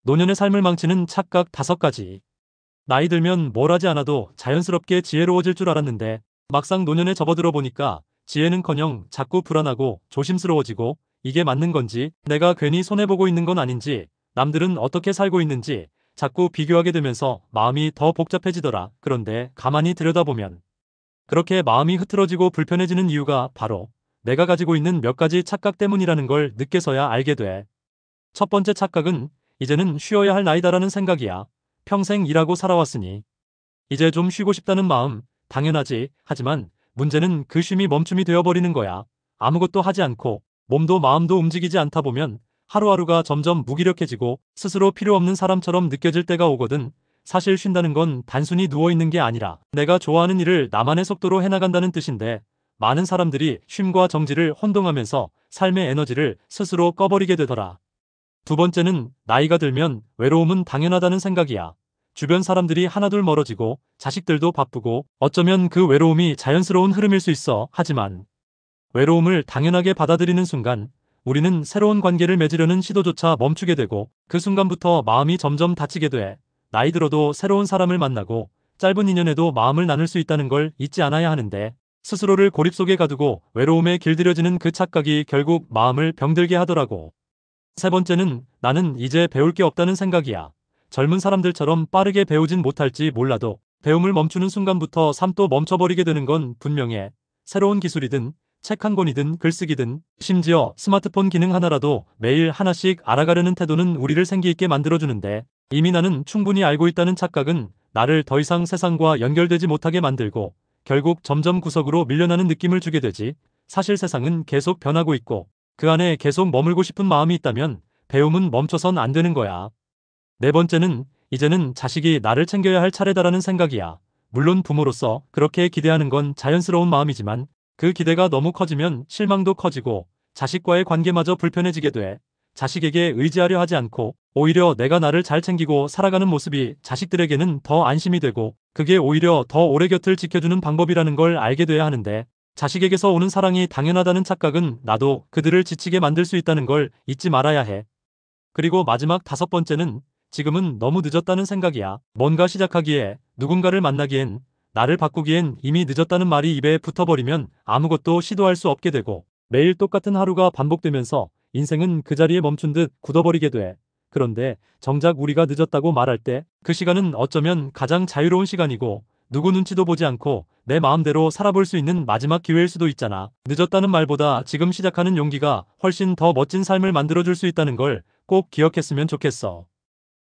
노년의 삶을 망치는 착각 5가지. 나이 들면 뭘 하지 않아도 자연스럽게 지혜로워질 줄 알았는데 막상 노년에 접어들어 보니까 지혜는커녕 자꾸 불안하고 조심스러워지고 이게 맞는 건지 내가 괜히 손해보고 있는 건 아닌지 남들은 어떻게 살고 있는지 자꾸 비교하게 되면서 마음이 더 복잡해지더라. 그런데 가만히 들여다보면 그렇게 마음이 흐트러지고 불편해지는 이유가 바로 내가 가지고 있는 몇 가지 착각 때문이라는 걸 늦게서야 알게 돼. 첫 번째 착각은 이제는 쉬어야 할 나이다라는 생각이야. 평생 일하고 살아왔으니 이제 좀 쉬고 싶다는 마음 당연하지. 하지만 문제는 그 쉼이 멈춤이 되어버리는 거야. 아무것도 하지 않고 몸도 마음도 움직이지 않다 보면 하루하루가 점점 무기력해지고 스스로 필요 없는 사람처럼 느껴질 때가 오거든. 사실 쉰다는 건 단순히 누워있는 게 아니라 내가 좋아하는 일을 나만의 속도로 해나간다는 뜻인데 많은 사람들이 쉼과 정지를 혼동하면서 삶의 에너지를 스스로 꺼버리게 되더라. 두 번째는 나이가 들면 외로움은 당연하다는 생각이야. 주변 사람들이 하나둘 멀어지고 자식들도 바쁘고 어쩌면 그 외로움이 자연스러운 흐름일 수 있어. 하지만 외로움을 당연하게 받아들이는 순간 우리는 새로운 관계를 맺으려는 시도조차 멈추게 되고 그 순간부터 마음이 점점 다치게 돼. 나이 들어도 새로운 사람을 만나고 짧은 인연에도 마음을 나눌 수 있다는 걸 잊지 않아야 하는데 스스로를 고립 속에 가두고 외로움에 길들여지는 그 착각이 결국 마음을 병들게 하더라고. 세 번째는 나는 이제 배울 게 없다는 생각이야. 젊은 사람들처럼 빠르게 배우진 못할지 몰라도 배움을 멈추는 순간부터 삶도 멈춰버리게 되는 건 분명해. 새로운 기술이든 책 한 권이든 글쓰기든 심지어 스마트폰 기능 하나라도 매일 하나씩 알아가려는 태도는 우리를 생기 있게 만들어주는데 이미 나는 충분히 알고 있다는 착각은 나를 더 이상 세상과 연결되지 못하게 만들고 결국 점점 구석으로 밀려나는 느낌을 주게 되지. 사실 세상은 계속 변하고 있고 그 안에 계속 머물고 싶은 마음이 있다면 배움은 멈춰선 안 되는 거야. 네 번째는 이제는 자식이 나를 챙겨야 할 차례다라는 생각이야. 물론 부모로서 그렇게 기대하는 건 자연스러운 마음이지만 그 기대가 너무 커지면 실망도 커지고 자식과의 관계마저 불편해지게 돼. 자식에게 의지하려 하지 않고 오히려 내가 나를 잘 챙기고 살아가는 모습이 자식들에게는 더 안심이 되고 그게 오히려 더 오래 곁을 지켜주는 방법이라는 걸 알게 돼야 하는데 자식에게서 오는 사랑이 당연하다는 착각은 나도 그들을 지치게 만들 수 있다는 걸 잊지 말아야 해. 그리고 마지막 5번째는 지금은 너무 늦었다는 생각이야. 뭔가 시작하기에 누군가를 만나기엔 나를 바꾸기엔 이미 늦었다는 말이 입에 붙어버리면 아무것도 시도할 수 없게 되고 매일 똑같은 하루가 반복되면서 인생은 그 자리에 멈춘 듯 굳어버리게 돼. 그런데 정작 우리가 늦었다고 말할 때 그 시간은 어쩌면 가장 자유로운 시간이고 누구 눈치도 보지 않고 내 마음대로 살아볼 수 있는 마지막 기회일 수도 있잖아. 늦었다는 말보다 지금 시작하는 용기가 훨씬 더 멋진 삶을 만들어줄 수 있다는 걸 꼭 기억했으면 좋겠어.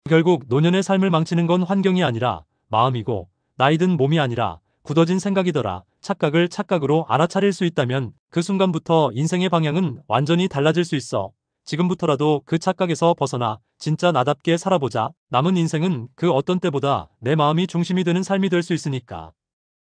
결국 노년의 삶을 망치는 건 환경이 아니라 마음이고 나이 든 몸이 아니라 굳어진 생각이더라. 착각을 착각으로 알아차릴 수 있다면 그 순간부터 인생의 방향은 완전히 달라질 수 있어. 지금부터라도 그 착각에서 벗어나 진짜 나답게 살아보자. 남은 인생은 그 어떤 때보다 내 마음이 중심이 되는 삶이 될 수 있으니까.